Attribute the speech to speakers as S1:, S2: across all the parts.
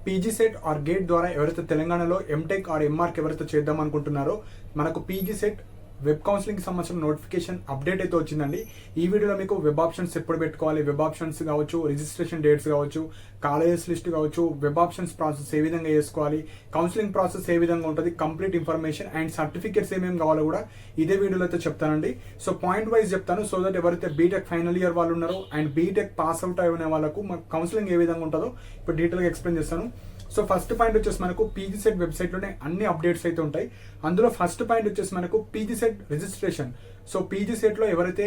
S1: PG set or gate ద్వారా ఎవరైతే తెలంగాణలో ఎంటెక్ ఆర్ ఎంఆర్క్ ఎవరైతే చేద్దాం అనుకుంటున్నారో మనకు పీజీ సెట్ వెబ్ కౌన్సిలింగ్ సంబంధించిన నోటిఫికేషన్ అప్డేట్ అయితే వచ్చిందండి. ఈ వీడియోలో మీకు వెబ్ ఆప్షన్స్ ఎప్పుడు పెట్టుకోవాలి, వెబ్ ఆప్షన్స్ కావచ్చు, రిజిస్ట్రేషన్ డేట్స్ కావచ్చు, కాలేజెస్ లిస్ట్ కావచ్చు, వెబ్ ఆప్షన్స్ ప్రాసెస్ ఏ విధంగా చేసుకోవాలి, కౌన్సిలింగ్ ప్రాసెస్ ఏ విధంగా ఉంటుంది, కంప్లీట్ ఇన్ఫర్మేషన్ అండ్ సర్టిఫికేట్స్ ఏమేమి కావాలో కూడా ఇదే వీడియోలో అయితే చెప్తానండి. సో పాయింట్ వైజ్ చెప్తాను, సో దట్ ఎవరైతే బీటెక్ ఫైనల్ ఇయర్ వాళ్ళు ఉన్నారో అండ్ బీటెక్ పాస్ అవుట్ అయిన వాళ్ళకు కౌన్సిలింగ్ ఏ విధంగా ఉంటుందో ఇప్పుడు డీటెయిల్గా ఎక్స్ప్లెయిన్ చేస్తాను. సో ఫస్ట్ పాయింట్ వచ్చేసి మనకు పీజీ సెట్ వెబ్సైట్లోనే అన్ని అప్డేట్స్ అయితే ఉంటాయి. అందులో ఫస్ట్ పాయింట్ వచ్చేసి మనకు PG CET registration. So PG సెట్లో ఎవరైతే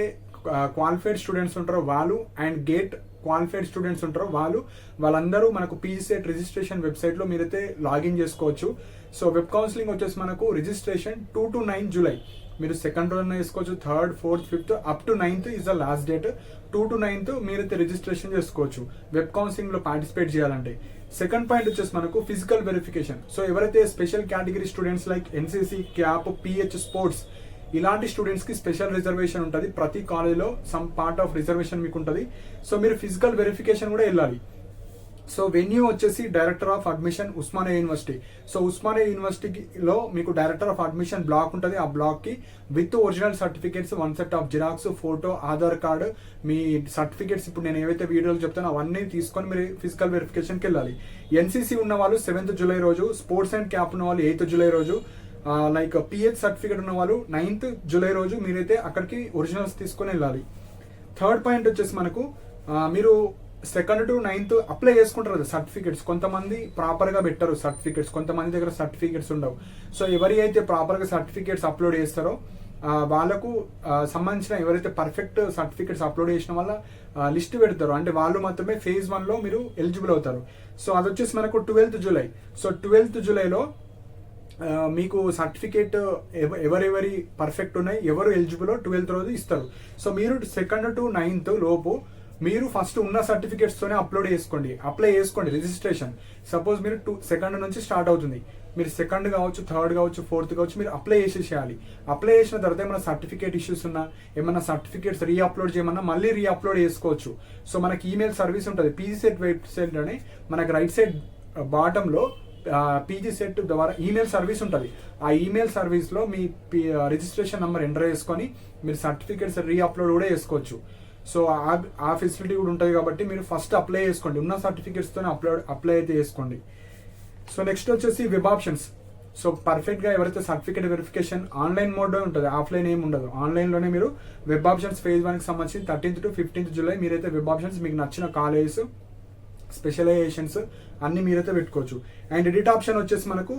S1: క్వాలిఫైడ్ స్టూడెంట్స్ ఉంటారో వాళ్ళు అండ్ గేట్ క్వాలిఫైడ్ స్టూడెంట్స్ ఉంటారో వాళ్ళందరూ మనకు పీజీ సెట్ రిజిస్ట్రేషన్ వెబ్సైట్లో మీరైతే లాగిన్ చేసుకోవచ్చు. సో వెబ్ కౌన్సిలింగ్ వచ్చేసి మనకు రిజిస్ట్రేషన్ 2 to 9 జూలై. మీరు సెకండ్ రోజున వేసుకోవచ్చు, 3rd, 4th, 5th up to 9th is the last date. 2 to 9th మీరైతే రిజిస్ట్రేషన్ చేసుకోవచ్చు వెబ్ కౌన్సిలింగ్ లో పార్టిసిపేట్ చేయాలంటే. సెకండ్ పాయింట్ వచ్చేసి మనకు ఫిజికల్ వెరిఫికేషన్. సో ఎవరైతే special category students like NCC, cap, pH, sports ఇలాంటి స్టూడెంట్స్ కి స్పెషల్ రిజర్వేషన్ ఉంటుంది. ప్రతి కాలేజ్లో సమ్ పార్ట్ ఆఫ్ రిజర్వేషన్ మీకు ఉంటుంది. సో మీరు ఫిజికల్ వెరిఫికేషన్ కూడా వెళ్ళాలి. సో వెన్యూ వచ్చేసి director of admission Osmania university. So Osmania యూనివర్సిటీలో మీకు డైరెక్టర్ ఆఫ్ అడ్మిషన్ బ్లాక్ ఉంటుంది. ఆ బ్లాక్ కి with original certificates, 1 set of xerox, photo, Aadhaar card, me certificates ఇప్పుడు నేను ఏవైతే వీడియోలు చెప్తానో అవన్నీ తీసుకొని మీరు ఫిజికల్ వెరిఫికేషన్కి వెళ్ళాలి. ఎన్సీసీ ఉన్న వాళ్ళు 7th జూలై రోజు, స్పోర్ట్స్ అండ్ క్యాప్ ఉన్న వాళ్ళు 8th జూలై రోజు, లైక్ పిహెచ్ సర్టిఫికేట్ ఉన్న వాళ్ళు 9th జూలై రోజు మీరైతే అక్కడికి ఒరిజినల్స్ తీసుకొని వెళ్ళాలి. థర్డ్ పాయింట్ వచ్చేసి మనకు మీరు 2nd to 9th అప్లై చేసుకుంటారు కదా సర్టిఫికేట్స్. కొంతమంది ప్రాపర్ గా పెట్టారు సర్టిఫికేట్స్, కొంతమంది దగ్గర సర్టిఫికేట్స్ ఉండవు. సో ఎవరి అయితే ప్రాపర్ గా సర్టిఫికేట్స్ అప్లోడ్ చేస్తారో వాళ్ళకు సంబంధించిన ఎవరైతే పర్ఫెక్ట్ సర్టిఫికేట్స్ అప్లోడ్ చేసిన వాళ్ళ లిస్ట్ పెడతారు, అంటే వాళ్ళు మాత్రమే phase 1 లో మీరు ఎలిజిబుల్ అవుతారు. సో అది వచ్చేసి మనకు 12th జూలై. సో 12th జూలైలో మీకు సర్టిఫికేట్ ఎవరెవరి పర్ఫెక్ట్ ఉన్నాయి, ఎవరు ఎలిజిబుల్ 12th రోజు ఇస్తారు. సో మీరు 2nd to 9th లోపు మీరు ఫస్ట్ ఉన్న సర్టిఫికేట్స్ తోనే అప్లై చేసుకోండి రిజిస్ట్రేషన్. సపోజ్ మీరు 2nd నుంచి స్టార్ట్ అవుతుంది, మీరు 2nd కావచ్చు, 3rd కావచ్చు, 4th కావచ్చు, మీరు అప్లై చేసేసేయాలి. అప్లై చేసిన తర్వాత ఏమైనా సర్టిఫికేట్ ఇష్యూస్ ఉన్నా, ఏమైనా సర్టిఫికేట్స్ రీఅప్లోడ్ చేయమన్నా మళ్ళీ రీఅప్లోడ్ చేసుకోవచ్చు. సో మనకి ఈమెయిల్ సర్వీస్ ఉంటుంది పీజీ సెట్ వెబ్సైట్ లోనే. మనకి రైట్ సైడ్ బాటమ్ లో పీజీ సెట్ ద్వారా ఈమెయిల్ సర్వీస్ ఉంటుంది. ఆ ఈమెయిల్ సర్వీస్ లో మీ రిజిస్ట్రేషన్ నెంబర్ ఎంటర్ చేసుకొని మీరు సర్టిఫికేట్స్ రీఅప్లోడ్ కూడా చేసుకోవచ్చు. సో ఆ ఫెసిలిటీ కూడా ఉంటుంది కాబట్టి మీరు ఫస్ట్ అప్లై చేసుకోండి, ఉన్న సర్టిఫికేట్స్ తోనే అప్లై అయితే చేసుకోండి. సో నెక్స్ట్ వచ్చేసి వెబ్ ఆప్షన్స్. సో పర్ఫెక్ట్ గా ఎవరైతే సర్టిఫికేట్ వెరిఫికేషన్ ఆన్లైన్ మోడ్ లో ఉంటుంది, ఆఫ్లైన్ ఏమి ఉండదు. ఆన్లైన్ లోనే మీరు వెబ్ ఆప్షన్స్ phase 1 కి సంబంధించి 13th to 15th జూలై మీరైతే వెబ్ ఆప్షన్స్ మీకు నచ్చిన కాలేజెస్, స్పెషలైజేషన్స్ అన్ని మీరైతే పెట్టుకోవచ్చు. అండ్ ఎడిట్ ఆప్షన్ వచ్చేసి మనకు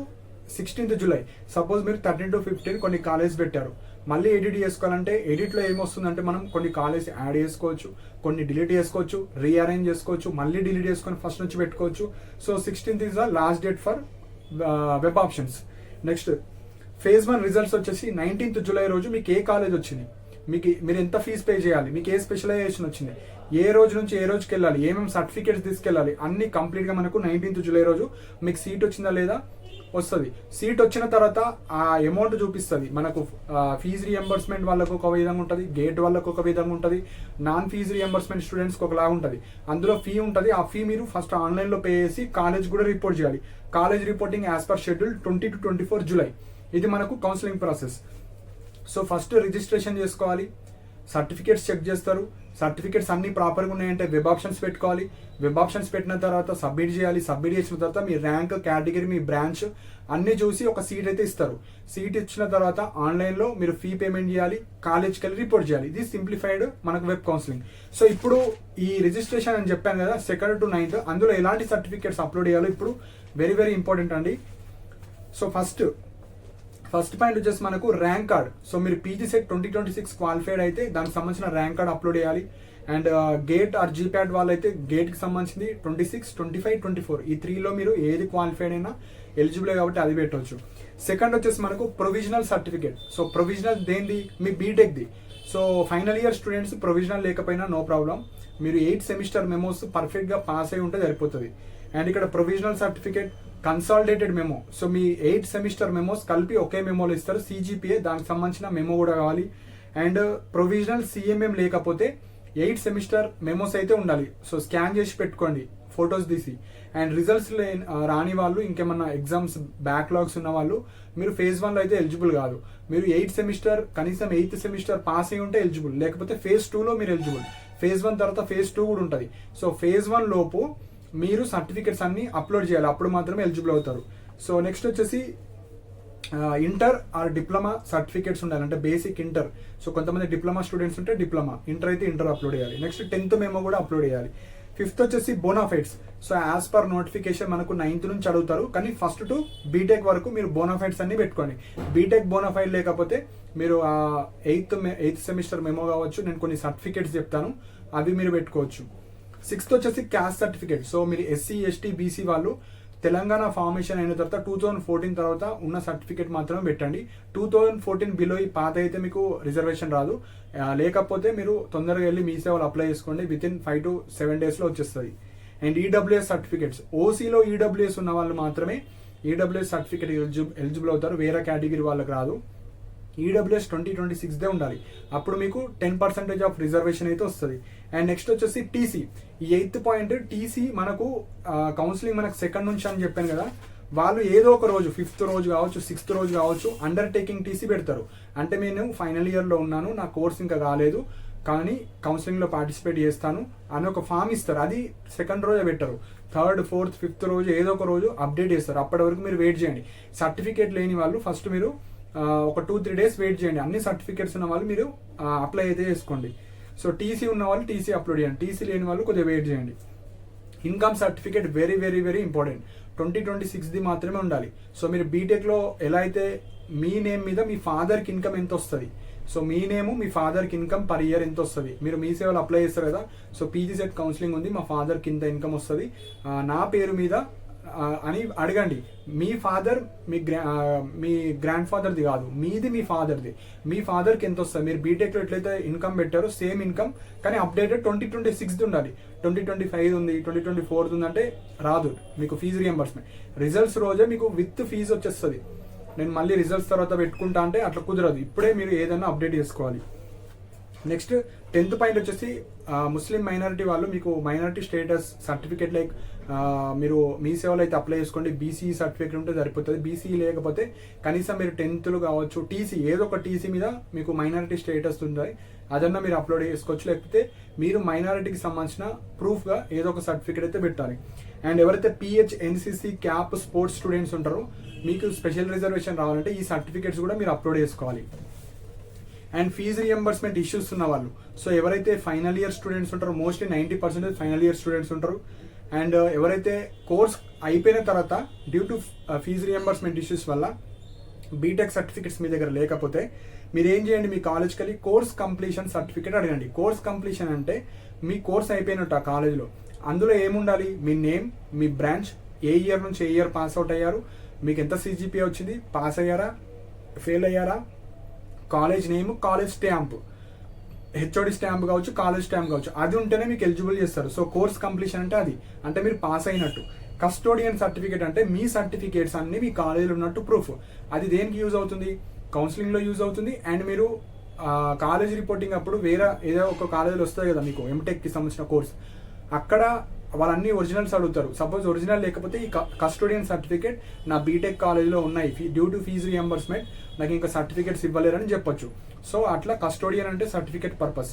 S1: 16th జూలై. సపోజ్ మీరు 13 to 15 కొన్ని కాలేజ్ పెట్టారు, మళ్ళీ ఎడిట్ చేసుకోవాలంటే ఎడిట్ లో ఏమొస్తుందంటే మనం కొన్ని కాలేజ్ యాడ్ చేసుకోవచ్చు, కొన్ని డిలీట్ చేసుకోవచ్చు, రీఅరేంజ్ చేసుకోవచ్చు, మళ్ళీ డిలీట్ చేసుకొని ఫస్ట్ నుంచి పెట్టుకోవచ్చు. So 16th is the last date for web options. Next phase 1 results వచ్చేసి 19th జూలై రోజు మీకు ఏ కాలేజ్ వచ్చింది, మీరు ఎంత ఫీజు పే చేయాలి, మీకు ఏ స్పెషలైజేషన్ వచ్చింది, ఏ రోజు నుంచి ఏ రోజుకి వెళ్ళాలి, ఏమేమి సర్టిఫికేట్స్ తీసుకెళ్ళాలి, అన్ని కంప్లీట్ గా మనకు 19th జూలై రోజు మీకు సీట్ వచ్చిందా లేదా వస్తుంది. సీట్ వచ్చిన తర్వాత ఆ అమౌంట్ చూపిస్తుంది మనకు. ఫీజు రియంబర్స్మెంట్ వాళ్ళకు ఒక విధంగా ఉంటుంది, గేట్ వాళ్ళకు ఒక విధంగా ఉంటుంది, నాన్ ఫీజు రియంబర్స్మెంట్ స్టూడెంట్స్కి ఒకలాగా ఉంటుంది. అందులో ఫీ ఉంటుంది. ఆ ఫీ మీరు ఫస్ట్ ఆన్లైన్లో పే చేసి కాలేజ్ కూడా రిపోర్ట్ చేయాలి. College reporting as per schedule 20 to 24 July. ఇది మనకు counselling process. So first registration చేసుకోవాలి, సర్టిఫికేట్స్ చెక్ చేస్తారు. సర్టిఫికేట్స్ అన్ని ప్రాపర్గా ఉన్నాయంటే వెబ్ ఆప్షన్స్ పెట్టుకోవాలి. వెబ్ ఆప్షన్స్ పెట్టిన తర్వాత సబ్మిట్ చేయాలి. సబ్మిట్ చేసిన తర్వాత మీ ర్యాంక్, కేటగిరీ, మీ బ్రాంచ్ అన్ని చూసి ఒక సీట్ అయితే ఇస్తారు. సీట్ ఇచ్చిన తర్వాత ఆన్లైన్లో మీరు ఫీ పేమెంట్ చేయాలి, కాలేజ్కి వెళ్ళి రిపోర్ట్ చేయాలి. ఇది సింప్లిఫైడ్ మనకు వెబ్ కౌన్సిలింగ్. సో ఇప్పుడు ఈ రిజిస్ట్రేషన్ అని చెప్పాను కదా 2nd to 9th, అందులో ఎలాంటి సర్టిఫికేట్స్ అప్లోడ్ చేయాలో ఇప్పుడు వెరీ వెరీ ఇంపార్టెంట్ అండి. సో ఫస్ట్ పాయింట్ వచ్చేసి మనకు ర్యాంక్ కార్డ్. సో మీరు పీజీ సెట్ 2026 క్వాలిఫైడ్ అయితే దానికి సంబంధించిన ర్యాంక్ కార్డ్ అప్లోడ్ చేయాలి. అండ్ గేట్ ఆర్ జీప్యాడ్ వాళ్ళైతే గేట్ కి సంబంధించింది 26, 25, 24 ఈ 3లో మీరు ఏది క్వాలిఫైడ్ అయినా ఎలిజిబుల్ కాబట్టి అది పెట్టవచ్చు. సెకండ్ వచ్చేసి మనకు ప్రొవిజనల్ సర్టిఫికేట్. సో ప్రొవిజనల్ దేనిది, మీ బీటెక్ది. So final year students provisional లేకపోయినా నో ప్రాబ్లం, మీరు 8 సెమిస్టర్ మెమోస్ పర్ఫెక్ట్ గా పాస్ అయి ఉంటే సరిపోతుంది. అండ్ ఇక్కడ provisional certificate consolidated memo. So మీ 8 సెమిస్టర్ మెమోస్ కలిపి ఒకే మెమోలో ఇస్తారు. CGPA దానికి సంబంధించిన మెమో కూడా కావాలి. అండ్ ప్రొవిజనల్ CMM లేకపోతే 8 సెమిస్టర్ మెమోస్ అయితే ఉండాలి. సో స్కాన్ చేసి పెట్టుకోండి ఫొటోస్ తీసి. అండ్ రిజల్ట్స్ రాని వాళ్ళు, ఇంకేమన్నా ఎగ్జామ్స్ బ్యాక్లాగ్స్ ఉన్న వాళ్ళు మీరు phase 1 లో అయితే ఎలిజిబుల్ కాదు. మీరు 8th సెమిస్టర్ కనీసం 8th సెమిస్టర్ పాస్ అయి ఉంటే ఎలిజిబుల్, లేకపోతే phase 2లో మీరు ఎలిజిబుల్. phase 1 తర్వాత phase 2 కూడా ఉంటుంది. సో phase 1 లోపు మీరు సర్టిఫికెట్స్ అన్ని అప్లోడ్ చేయాలి, అప్పుడు మాత్రమే ఎలిజిబుల్ అవుతారు. సో నెక్స్ట్ వచ్చేసి ఇంటర్ ఆర్ డిప్లొమా సర్టిఫికేట్స్ ఉండాలి, అంటే బేసిక్ ఇంటర్. సో కొంతమంది డిప్లొమా స్టూడెంట్స్ ఉంటే డిప్లొమా, ఇంటర్ అయితే ఇంటర్ అప్లోడ్ చేయాలి. నెక్స్ట్ 10th మెమో కూడా అప్లోడ్ చేయాలి. 5th వచ్చేసి bonafides. So as per notification మనకు 9th నుంచి అడుగుతారు, కానీ ఫస్ట్ టు బీటెక్ వరకు మీరు బోనాఫైడ్స్ అన్ని పెట్టుకోండి. బీటెక్ బోనాఫైడ్ లేకపోతే మీరు 8th సెమిస్టర్ మెమో కావచ్చు, నేను కొన్ని సర్టిఫికేట్స్ చెప్తాను, అవి మీరు పెట్టుకోవచ్చు. 6th వచ్చేసి క్యాస్ట్ సర్టిఫికేట్. సో మీరు SC ST BC వాళ్ళు తెలంగాణ ఫార్మేషన్ అయిన తర్వాత 2014 తర్వాత ఉన్న సర్టిఫికేట్ మాత్రమే పెట్టండి. 2014 బిలో ఈ పాత అయితే మీకు రిజర్వేషన్ రాదు. లేకపోతే మీరు తొందరగా వెళ్ళి మీ సేవలు అప్లై చేసుకోండి, వితిన్ 5 to 7 days లో వచ్చేస్తుంది. అండ్ EWS సర్టిఫికేట్స్, ఓసీలో EWS ఉన్న వాళ్ళు మాత్రమే EWS సర్టిఫికేట్ ఎలిజిబుల్ అవుతారు, వేరే కేటగిరీ వాళ్ళకి రాదు. EWS 2026 ఉండాలి, అప్పుడు మీకు 10% ఆఫ్ రిజర్వేషన్ అయితే వస్తుంది. అండ్ నెక్స్ట్ వచ్చేసి టీసీ. ఈ 8th పాయింట్ టీసీ మనకు కౌన్సిలింగ్ మనకు 2nd నుంచి అని చెప్పాను కదా, వాళ్ళు ఏదో ఒక రోజు 5th రోజు కావచ్చు, 6th రోజు కావచ్చు అండర్టేకింగ్ టీసీ పెడతారు. అంటే నేను ఫైనల్ ఇయర్లో ఉన్నాను, నా కోర్స్ ఇంకా కాలేదు, కానీ కౌన్సిలింగ్లో పార్టిసిపేట్ చేస్తాను అని ఒక ఫామ్ ఇస్తారు. అది 2nd రోజే పెట్టరు, 3rd, 4th, 5th రోజు ఏదో ఒక రోజు అప్డేట్ చేస్తారు. అప్పటి వరకు మీరు వెయిట్ చేయండి. సర్టిఫికేట్ లేని వాళ్ళు ఫస్ట్ మీరు ఒక 2-3 days వెయిట్ చేయండి. అన్ని సర్టిఫికేట్స్ ఉన్న వాళ్ళు మీరు అప్లై అయితే చేసుకోండి. సో టీసీ ఉన్న వాళ్ళు టీసీ అప్లోడ్ చేయండి, టీసీ లేని వాళ్ళు కొద్దిగా వెయిట్ చేయండి. Income certificate very very very important, 2026 మాత్రమే ఉండాలి. సో మీరు బీటెక్లో ఎలా అయితే మీ నేమ్ మీద మీ ఫాదర్కి ఇన్కమ్ ఎంత వస్తుంది, సో మీ నేమ్ మీ ఫాదర్కి ఇన్కమ్ పర్ ఇయర్ ఎంత వస్తుంది, మీరు మీ సేవలు అప్లై చేస్తారు కదా, సో పీజీ సెట్ కౌన్సిలింగ్ ఉంది, మా ఫాదర్కి ఇంత ఇన్కమ్ వస్తుంది నా పేరు మీద అని అడగండి. మీ ఫాదర్ మీ గ్రాండ్ ఫాదర్ది కాదు, మీది మీ ఫాదర్ది. మీ ఫాదర్కి ఎంత వస్తుంది, మీరు బీటెక్లో ఎట్లయితే ఇన్కమ్ పెట్టారో సేమ్ ఇన్కమ్, కానీ అప్డేటెడ్ 2026 ఉండాలి. 2025 ఉంది, 2024 ఉంది అంటే రాదు మీకు ఫీజు రియంబర్స్మెంట్. రిజల్ట్స్ రోజే మీకు విత్ ఫీజు వచ్చేస్తుంది. నేను మళ్ళీ రిజల్ట్స్ తర్వాత పెట్టుకుంటా అంటే అట్లా కుదరదు, ఇప్పుడే మీరు ఏదైనా అప్డేట్ చేసుకోవాలి. నెక్స్ట్ 10th పాయింట్ వచ్చేసి ముస్లిం మైనారిటీ వాళ్ళు మీకు మైనారిటీ స్టేటస్ సర్టిఫికేట్ లైక్ మీరు మీ సేవలో అయితే అప్లై చేసుకోండి. బీసీ సర్టిఫికేట్ ఉంటే సరిపోతుంది, బీసీ లేకపోతే కనీసం మీరు 10th కావచ్చు, టీసీ ఏదో ఒక టీసీ మీద మీకు మైనారిటీ స్టేటస్ ఉంది, అదన్నా మీరు అప్లోడ్ చేసుకోవచ్చు. లేకపోతే మీరు మైనారిటీకి సంబంధించిన ప్రూఫ్గా ఏదో ఒక సర్టిఫికేట్ అయితే పెట్టాలి. అండ్ ఎవరైతే PH NCC cap sports students ఉంటారో మీకు స్పెషల్ రిజర్వేషన్ రావాలంటే ఈ సర్టిఫికేట్స్ కూడా మీరు అప్లోడ్ చేసుకోవాలి. అండ్ ఫీజు రియంబర్స్మెంట్ ఇష్యూస్ ఉన్న వాళ్ళు, సో ఎవరైతే ఫైనల్ ఇయర్ స్టూడెంట్స్ ఉంటారో మోస్ట్లీ 90% ఫైనల్ ఇయర్ స్టూడెంట్స్ ఉంటారు. అండ్ ఎవరైతే కోర్స్ అయిపోయిన తర్వాత due to fees reimbursement issues వల్ల బీటెక్ సర్టిఫికేట్స్ మీ దగ్గర లేకపోతే మీరు ఏం చేయండి, మీ కాలేజ్కి వెళ్ళి కోర్స్ కంప్లీషన్ సర్టిఫికేట్ అడగండి. కోర్స్ కంప్లీషన్ అంటే మీ కోర్స్ అయిపోయినట్టు ఆ కాలేజ్లో, అందులో ఏముండాలి, మీ నేమ్, మీ బ్రాంచ్, ఏ ఇయర్ నుంచి ఏ ఇయర్ పాస్ అవుట్ అయ్యారు, మీకు ఎంత CGPA వచ్చింది, పాస్ అయ్యారా, ఫెయిల్ అయ్యారా, college name, college stamp, HOD stamp కావచ్చు, కాలేజ్ స్టాంప్ కావచ్చు, అది ఉంటేనే మీకు ఎలిజిబుల్ చేస్తారు. సో కోర్స్ కంప్లీషన్ అంటే అది, అంటే మీరు పాస్ అయినట్టు. కస్టోడియన్ సర్టిఫికేట్ అంటే మీ సర్టిఫికేట్స్ అన్ని మీ కాలేజీలో ఉన్నట్టు ప్రూఫ్. అది దేనికి యూజ్ అవుతుంది, కౌన్సిలింగ్లో యూజ్ అవుతుంది. అండ్ మీరు కాలేజ్ రిపోర్టింగ్ అప్పుడు వేరే ఏదో ఒక కాలేజీలో వస్తుంది కదా మీకు MTechకి సంబంధించిన కోర్స్, అక్కడ వాళ్ళన్ని ఒరిజినల్స్ అడుగుతారు. సపోజ్ ఒరిజినల్ లేకపోతే ఈ కస్టోడియన్ సర్టిఫికేట్ నా బీటెక్ కాలేజ్లో ఉన్నాయి, డ్యూ టు ఫీజు రియంబర్స్మెంట్ నాకు ఇంకా సర్టిఫికేట్స్ ఇవ్వలేరని చెప్పొచ్చు. సో అట్లా కస్టోడియన్ అంటే సర్టిఫికేట్ పర్పస్,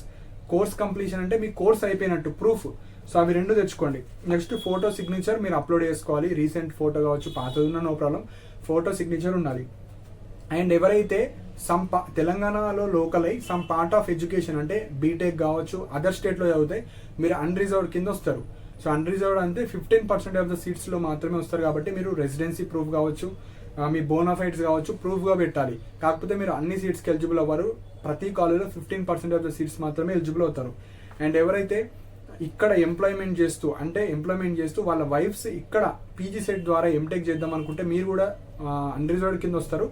S1: కోర్స్ కంప్లీషన్ అంటే మీ కోర్స్ అయిపోయినట్టు ప్రూఫ్. సో అవి రెండు తెచ్చుకోండి. నెక్స్ట్ ఫోటో సిగ్నేచర్ మీరు అప్లోడ్ చేసుకోవాలి, రీసెంట్ ఫోటో కావచ్చు, పాతది ఉన్నా నో ప్రాబ్లం, ఫోటో సిగ్నేచర్ ఉండాలి. అండ్ ఎవరైతే తెలంగాణలో లోకల్ అయ్యి సమ్ పార్ట్ ఆఫ్ ఎడ్యుకేషన్ అంటే బీటెక్ కావచ్చు అదర్ స్టేట్లో చదివితే మీరు అన్రిజర్వ్డ్ కింద వస్తారు. సో అన్రిజర్వ్డ్ అంటే 15% ఆఫ్ ద సీట్స్లో మాత్రమే వస్తారు. కాబట్టి మీరు రెసిడెన్సీ ప్రూఫ్ కావచ్చు, మీ బోనాఫైడ్స్ కావచ్చు ప్రూఫ్గా పెట్టాలి. కాకపోతే మీరు అన్ని సీట్స్కి ఎలిజిబుల్ అవ్వరు, ప్రతి కాలేజ్లో 15% ఆఫ్ ద సీట్స్ మాత్రమే ఎలిజిబుల్ అవుతారు. అండ్ ఎవరైతే ఇక్కడ ఎంప్లాయ్మెంట్ చేస్తూ వాళ్ళ వైఫ్స్ ఇక్కడ పీజీ సెట్ ద్వారా MTech చేద్దాం అనుకుంటే మీరు కూడా అన్రిజర్వ్డ్ కింద వస్తారు.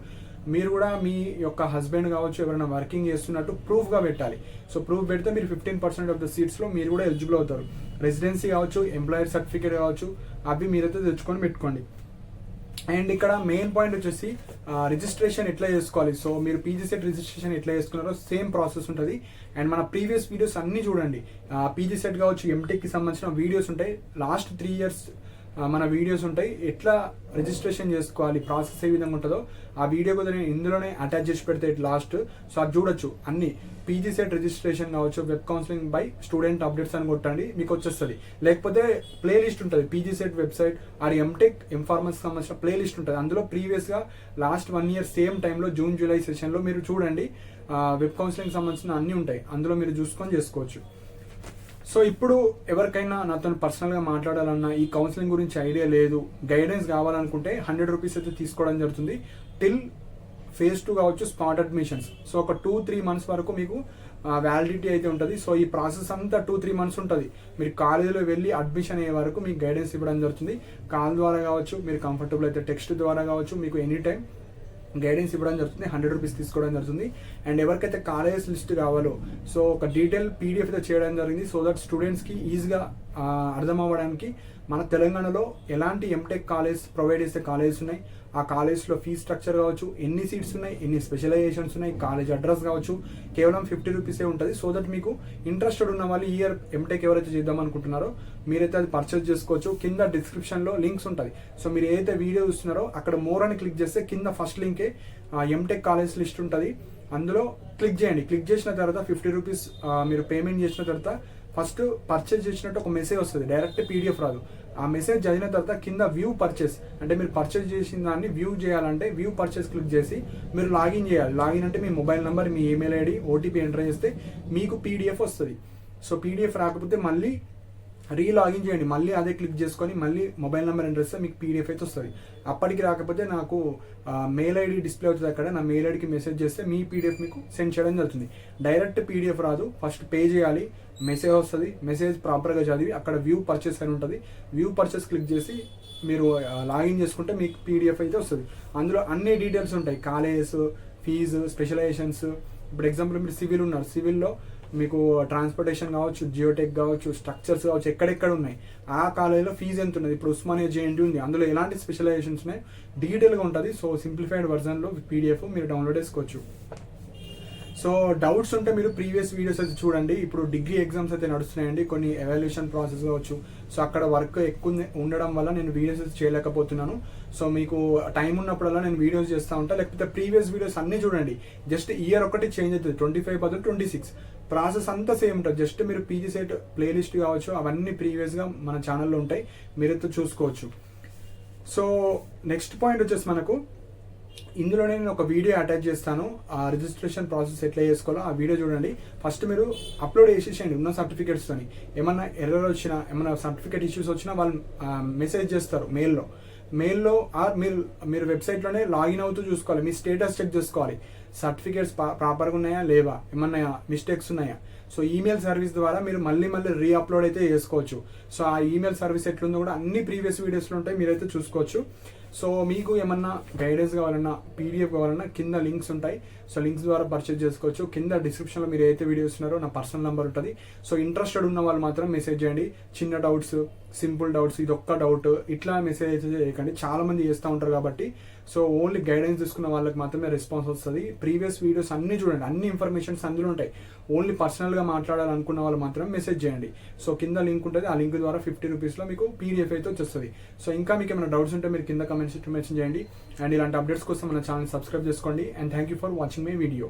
S1: మీరు కూడా మీ యొక్క హస్బెండ్ కావచ్చు ఎవరైనా వర్కింగ్ చేస్తున్నట్టు ప్రూఫ్గా పెట్టాలి. సో ప్రూఫ్ పెడితే మీరు 15% ఆఫ్ ద సీట్స్లో మీరు కూడా ఎలిజిబుల్ అవుతారు. రెసిడెన్సీ కావచ్చు, ఎంప్లాయర్ సర్టిఫికేట్ కావచ్చు, అవి మీరైతే తెచ్చుకొని పెట్టుకోండి. అండ్ ఇక్కడ మెయిన్ పాయింట్ వచ్చేసి రిజిస్ట్రేషన్ ఎట్లా చేసుకోవాలి. సో మీరు పీజీ సెట్ రిజిస్ట్రేషన్ ఎట్లా చేసుకున్నారో సేమ్ ప్రాసెస్ ఉంటుంది. అండ్ మన ప్రీవియస్ వీడియోస్ అన్నీ చూడండి. పీజీ సెట్ కావచ్చు, ఎంటెక్కి సంబంధించిన వీడియోస్ ఉంటాయి. లాస్ట్ 3 years మన వీడియోస్ ఉంటాయి. ఎట్లా రిజిస్ట్రేషన్ చేసుకోవాలి, ప్రాసెస్ ఏ విధంగా ఉంటుందో ఆ వీడియో కూడా నేను ఇందులోనే అటాచ్ చేసి పెడితే లాస్ట్. సో అది చూడొచ్చు. అన్ని పీజీ సెట్ రిజిస్ట్రేషన్ కావచ్చు, web counselling by student updates అని కొట్టండి, మీకు వచ్చేస్తుంది. లేకపోతే ప్లేలిస్ట్ ఉంటుంది, PG CET website or MTech MPharmacy సంబంధించిన ప్లేలిస్ట్ ఉంటుంది. అందులో ప్రీవియస్గా లాస్ట్ 1 year సేమ్ టైంలో జూన్ జూలై సెషన్లో మీరు చూడండి, వెబ్ కౌన్సిలింగ్ సంబంధించిన అన్నీ ఉంటాయి. అందులో మీరు చూసుకొని చేసుకోవచ్చు. సో ఇప్పుడు ఎవరికైనా నాతో పర్సనల్గా మాట్లాడాలన్నా, ఈ కౌన్సిలింగ్ గురించి ఐడియా లేదు, గైడెన్స్ కావాలనుకుంటే 100 రూపీస్ అయితే తీసుకోవడం జరుగుతుంది. టిల్ phase 2 కావచ్చు, స్పాట్ అడ్మిషన్స్. సో ఒక 2-3 months వరకు మీకు వ్యాలిడిటీ అయితే ఉంటుంది. సో ఈ ప్రాసెస్ అంతా 2-3 months ఉంటుంది. మీరు కాలేజీలో వెళ్ళి అడ్మిషన్ అయ్యే వరకు మీకు గైడెన్స్ ఇవ్వడం జరుగుతుంది. కాల్ ద్వారా కావచ్చు, మీరు కంఫర్టబుల్ అయితే టెక్స్ట్ ద్వారా కావచ్చు, మీకు ఎనీ టైం గైడెన్స్ ఇవ్వడం జరుగుతుంది. 100 రూపీస్ తీసుకోవడం జరుగుతుంది. అండ్ ఎవరికైతే కాలేజెస్ లిస్ట్ కావాలో సో ఒక డీటెయిల్ PDF అయితే చేయడం జరిగింది. సో దట్ స్టూడెంట్స్కి ఈజీగా అర్థం అవ్వడానికి మన తెలంగాణలో ఎలాంటి ఎంటెక్ కాలేజ్ ప్రొవైడ్ చేసే కాలేజెస్ ఉన్నాయి, ఆ కాలేజ్లో ఫీ స్ట్రక్చర్ కావచ్చు, ఎన్ని సీట్స్ ఉన్నాయి, ఎన్ని స్పెషలైజేషన్స్ ఉన్నాయి, కాలేజ్ అడ్రస్ కావచ్చు, కేవలం 50 రూపీసే ఉంటుంది. సో దట్ మీకు ఇంట్రెస్టెడ్ ఉన్న వాళ్ళు ఈ ఇయర్ ఎంటెక్ ఎవరైతే చేద్దాం అనుకుంటున్నారో మీరైతే అది పర్చేస్ చేసుకోవచ్చు. కింద డిస్క్రిప్షన్లో లింక్స్ ఉంటుంది. సో మీరు ఏదైతే వీడియో చూస్తున్నారో అక్కడ మోర్ అని క్లిక్ చేస్తే కింద ఫస్ట్ లింకే ఎంటెక్ కాలేజ్ లిస్ట్ ఉంటుంది. అందులో క్లిక్ చేయండి. క్లిక్ చేసిన తర్వాత 50 రూపీస్ మీరు పేమెంట్ చేసిన తర్వాత ఫస్ట్ పర్చేస్ చేసినట్టు ఒక మెసేజ్ వస్తుంది, డైరెక్ట్ PDF రాదు. ఆ మెసేజ్ చదివిన తర్వాత కింద వ్యూ పర్చేస్ అంటే మీరు పర్చేస్ చేసిన దాన్ని వ్యూ చేయాలంటే వ్యూ పర్చేస్ క్లిక్ చేసి మీరు లాగిన్ చేయాలి. లాగిన్ అంటే మీ మొబైల్ నెంబర్, మీ ఈమెయిల్ ID, OTP ఎంటర్ చేస్తే మీకు PDF వస్తుంది. సో PDF రాకపోతే మళ్ళీ రీలాగిన్ చేయండి, మళ్ళీ అదే క్లిక్ చేసుకొని మళ్ళీ మొబైల్ నెంబర్ ఎంటర్ చేస్తే మీకు PDF అయితే వస్తుంది. అప్పటికి రాకపోతే నాకు మెయిల్ ID డిస్ప్లే అవుతుంది. అక్కడ నా మెయిల్ IDకి మెసేజ్ చేస్తే మీ PDF మీకు సెండ్ చేయడం జరుగుతుంది. డైరెక్ట్ PDF రాదు, ఫస్ట్ పే చేయాలి, మెసేజ్ వస్తుంది. మెసేజ్ ప్రాపర్గా చదివి అక్కడ వ్యూ పర్చేస్ అని ఉంటుంది. వ్యూ పర్చేస్ క్లిక్ చేసి మీరు లాగిన్ చేసుకుంటే మీకు PDF అయితే వస్తుంది. అందులో అన్ని డీటెయిల్స్ ఉంటాయి, కాలేజెస్, ఫీజు, స్పెషలైజేషన్స్. ఇప్పుడు ఎగ్జాంపుల్ మీరు సివిల్ ఉన్నారు, సివిల్లో మీకు ట్రాన్స్పోర్టేషన్ కావచ్చు, జియోటెక్ కావచ్చు, స్ట్రక్చర్స్ కావచ్చు, ఎక్కడెక్కడ ఉన్నాయి, ఆ కాలేజీలో ఫీజు ఎంత ఉన్నది. ఇప్పుడు ఉస్మానియా JNT ఉంది, అందులో ఎలాంటి స్పెషలైజేషన్స్ ఉన్నాయి డీటెయిల్గా ఉంటుంది. సో సింప్లిఫైడ్ వర్జన్లో PDF మీరు డౌన్లోడ్ చేసుకోవచ్చు. సో డౌట్స్ ఉంటే మీరు ప్రీవియస్ వీడియోస్ అయితే చూడండి. ఇప్పుడు డిగ్రీ ఎగ్జామ్స్ అయితే నడుస్తున్నాయండి, కొన్ని ఎవాల్యుయేషన్ ప్రాసెస్ కావచ్చు. సో అక్కడ వర్క్ ఎక్కువ ఉండడం వల్ల నేను వీడియోస్ అయితే చేయలేకపోతున్నాను. సో మీకు టైం ఉన్నప్పుడల్లా నేను వీడియోస్ చేస్తూ ఉంటాను. లేకపోతే ప్రీవియస్ వీడియోస్ అన్నీ చూడండి. జస్ట్ ఇయర్ ఒకటి చేంజ్ అవుతుంది, 25 బదులు 26. ప్రాసెస్ అంతా సేమ్ ఉంటుంది. జస్ట్ మీరు పీజీ సెట్ ప్లేలిస్ట్ కావచ్చు, అవన్నీ ప్రీవియస్గా మన ఛానల్లో ఉంటాయి, మీరైతే చూసుకోవచ్చు. సో నెక్స్ట్ పాయింట్ వచ్చేసి మనకు ఇందులోనే నేను ఒక వీడియో అటాచ్ చేస్తాను, ఆ రిజిస్ట్రేషన్ ప్రాసెస్ ఎట్లా చేసుకోవాలో ఆ వీడియో చూడండి. ఫస్ట్ మీరు అప్లోడ్ చేసేసేయండి ఉన్న సర్టిఫికేట్స్తోని. ఏమన్నా ఎర్రర్ వచ్చినా, ఏమన్నా సర్టిఫికేట్ ఇష్యూస్ వచ్చినా వాళ్ళు మెసేజ్ చేస్తారు మెయిల్లో ఆర్ మీరు వెబ్సైట్లోనే లాగిన్ అవుతూ చూసుకోవాలి. మీ స్టేటస్ చెక్ చేసుకోవాలి, సర్టిఫికేట్స్ ప్రాపర్గా ఉన్నాయా లేవా, ఏమన్నా మిస్టేక్స్ ఉన్నాయా. సో ఈమెయిల్ సర్వీస్ ద్వారా మీరు మళ్ళీ రీఅప్లోడ్ అయితే చేసుకోవచ్చు. సో ఆ ఈమెయిల్ సర్వీస్ ఎట్లుందో కూడా అన్ని ప్రీవియస్ వీడియోస్లో ఉంటాయి, మీరైతే చూసుకోవచ్చు. సో మీకు ఏమన్నా గైడెన్స్ కావాలన్నా, PDF కావాలన్నా కింద లింక్స్ ఉంటాయి. సో లింక్స్ ద్వారా పర్చేజ్ చేసుకోవచ్చు. కింద డిస్క్రిప్షన్లో మీరు ఏదైతే వీడియోస్ ఉన్నారో నా పర్సనల్ నెంబర్ ఉంటుంది. సో ఇంట్రెస్టెడ్ ఉన్న వాళ్ళు మాత్రం మెసేజ్ చేయండి. చిన్న డౌట్స్, సింపుల్ డౌట్స్, ఇది ఒక్క డౌట్ ఇట్లా మెసేజ్ అయితే చేయకండి, చాలా మంది చేస్తూ ఉంటారు కాబట్టి. సో ఓన్లీ గైడెన్స్ తీసుకున్న వాళ్ళకి మాత్రమే రెస్పాన్స్ వస్తుంది. ప్రీవియస్ వీడియోస్ అన్ని చూడండి, అన్ని ఇన్ఫర్మేషన్స్ అందులో ఉంటాయి. ఓన్లీ పర్సనల్గా మాట్లాడాలనుకున్న వాళ్ళు మాత్రం మెసేజ్ చేయండి. సో కింద లింక్ ఉంటుంది, ఆ లింక్ ద్వారా 50 రూపీస్లో మీకు PDF అయితే వచ్చేస్తుంది. సో ఇంకా మీకు ఏమైనా డౌట్స్ ఉంటే మీరు కింద కమెంట్స్ మెన్షన్ చేయండి. అండ్ ఇలాంటి అప్డేట్స్ కోసం మన ఛానల్ సబ్స్క్రైబ్ చేసుకోండి. And thank you for watching my video.